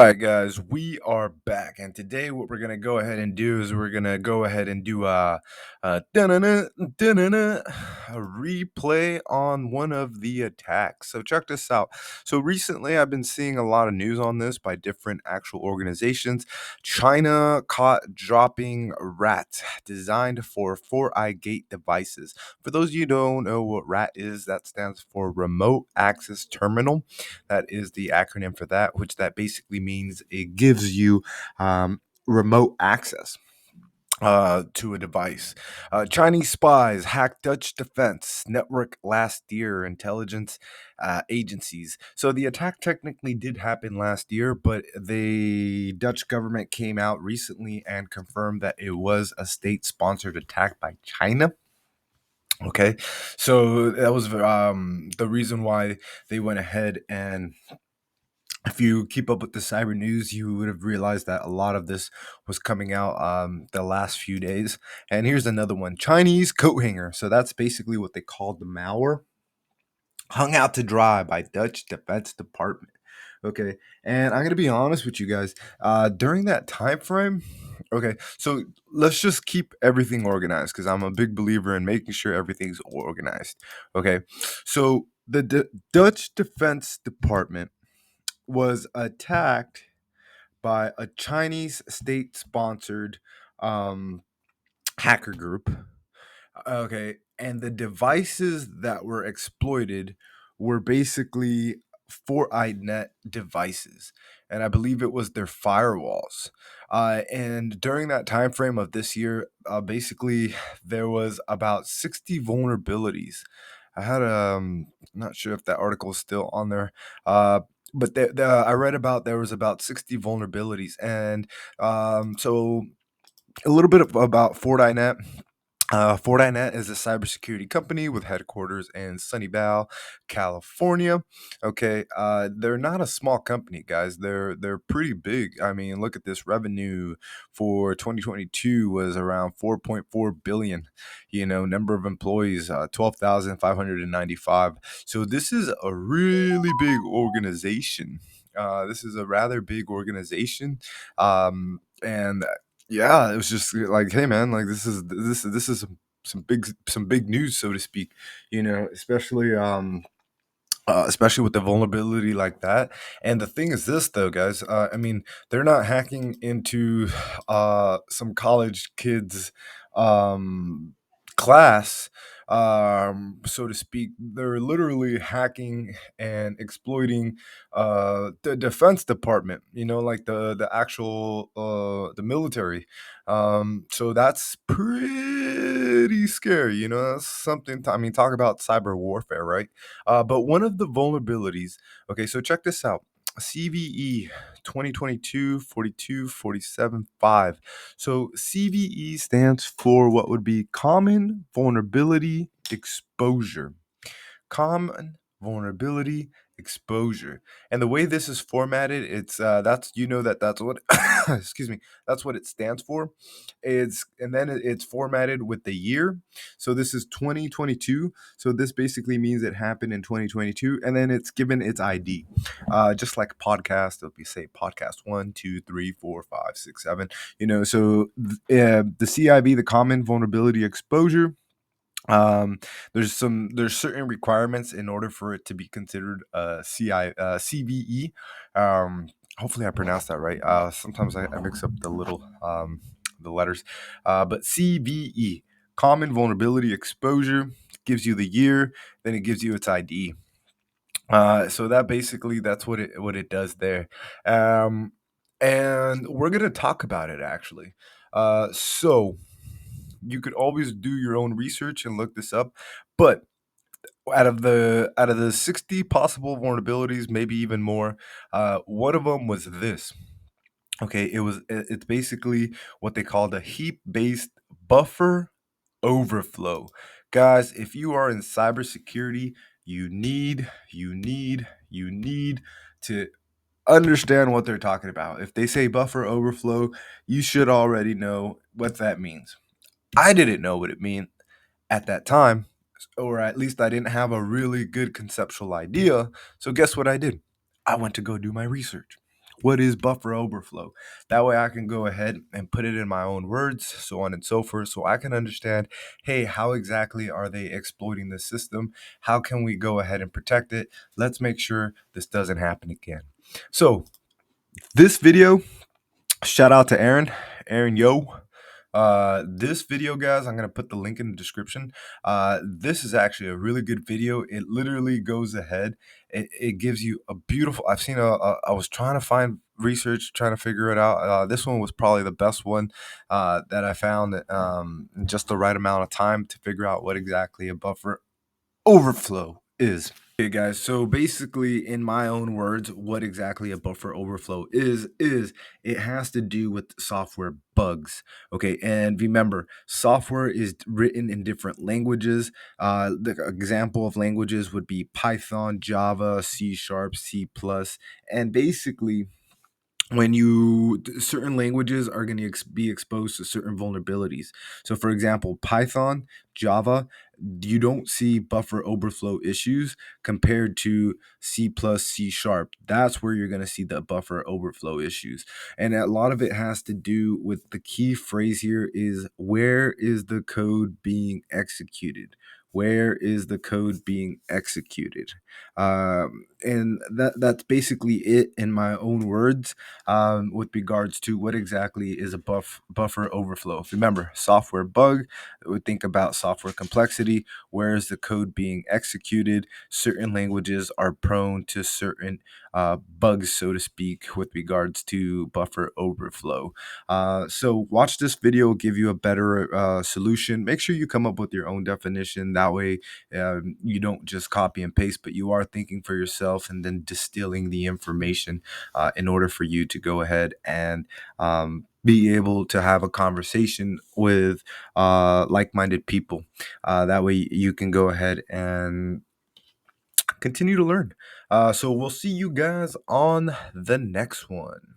right, guys, we are back, and today what we're gonna go ahead and do is we're gonna go ahead and do dun-dun-dun, dun-dun-dun, a replay on one of the attacks. So check this out. So recently, I've been seeing a lot of news on this by different actual organizations. China caught dropping rats designed for four-eye gate devices. For those of you who don't know what RAT is, that stands for Remote Access Terminal. That is the acronym for that, which that basically means it gives you remote access to a device. Chinese spies hacked Dutch defense network last year, intelligence agencies. So the attack technically did happen last year, but the Dutch government came out recently and confirmed that it was a state sponsored attack by China. Okay, so that was the reason why they went ahead, and if you keep up with the cyber news, you would have realized that a lot of this was coming out the last few days. And here's another one: Chinese coat hanger. So that's basically what they called the malware, hung out to dry by Dutch Defense Department. Okay, and I'm gonna be honest with you guys. During that time frame, okay, so let's just keep everything organized because I'm a big believer in making sure everything's organized. Okay, so the Dutch Defense Department was attacked by a Chinese state sponsored um, hacker group. Okay. And the devices that were exploited were basically 4iNet devices. And I believe it was their firewalls. And during that time frame of this year, basically there was about 60 vulnerabilities. I had I'm not sure if that article is still on there. But I read about there was about 60 vulnerabilities, and so a little bit about Fortinet. Fortinet is a cybersecurity company with headquarters in Sunnyvale, California. Okay, they're not a small company, guys. They're pretty big. I mean, look at this revenue for 2022 was around 4.4 billion. You know, number of employees 12,595. So this is a really big organization. This is a rather big organization, and yeah, it was just like, hey man, like this is some big news, so to speak. You know, especially with the vulnerability like that. And the thing is this, though, guys. I mean, they're not hacking into some college kids' class, so to speak. They're literally hacking and exploiting the defense department. You know, like the actual the military. So that's pretty scary. You know, that's something. I mean, talk about cyber warfare, right? But one of the vulnerabilities, okay, so check this out. CVE 2022 42 47 5. So CVE stands for what would be Common Vulnerability Exposure. Common Vulnerability Exposure. And the way this is formatted, it's that's that's what excuse me, that's what it stands for. It's formatted with the year. So this is 2022. So this basically means it happened in 2022, and then it's given its ID. Just like podcast, it'll be say podcast 1, 2, 3, 4, 5, 6, 7. You know, so the CIV, the Common Vulnerability Exposure, um, there's certain requirements in order for it to be considered a CVE. Hopefully I pronounced that right. Sometimes I mix up the letters. But CVE, Common Vulnerability Exposure, gives you the year, then it gives you its ID. So that basically that's what it does there. Um, and we're gonna talk about it actually. So you could always do your own research and look this up, but out of the 60 possible vulnerabilities, maybe even more, one of them was this. Okay, it's basically what they call the heap-based buffer overflow. Guys, if you are in cybersecurity, you need to understand what they're talking about. If they say buffer overflow, you should already know what that means. I didn't know what it meant at that time, or at least I didn't have a really good conceptual idea. So guess what I did? I went to go do my research. What is buffer overflow? That way I can go ahead and put it in my own words, so on and so forth, so I can understand, hey, how exactly are they exploiting the system? How can we go ahead and protect it? Let's make sure this doesn't happen again. So this video, shout out to Aaron, yo. This video, guys, I'm gonna put the link in the description. This is actually a really good video. It literally goes ahead. It gives you a beautiful. I've seen I was trying to find research, trying to figure it out. This one was probably the best one that I found. In just the right amount of time to figure out what exactly a buffer overflow is. Okay, guys, so basically, in my own words, what exactly a buffer overflow is it has to do with software bugs. Okay, and remember, software is written in different languages. The example of languages would be Python, Java, C Sharp, C plus, and basically when certain languages are going to be exposed to certain vulnerabilities. So for example, Python, Java, you don't see buffer overflow issues compared to C plus, C sharp. That's where you're going to see the buffer overflow issues. And a lot of it has to do with the key phrase here is, where is the code being executed? Where is the code being executed? And that's basically it in my own words, with regards to what exactly is a buffer overflow. If you remember, software bug, we think about software complexity. Where is the code being executed? Certain languages are prone to certain bugs, so to speak, with regards to buffer overflow. So watch this video, give you a better solution. Make sure you come up with your own definition. That way you don't just copy and paste, but you are thinking for yourself and then distilling the information in order for you to go ahead and be able to have a conversation with like-minded people. That way you can go ahead and continue to learn. So we'll see you guys on the next one.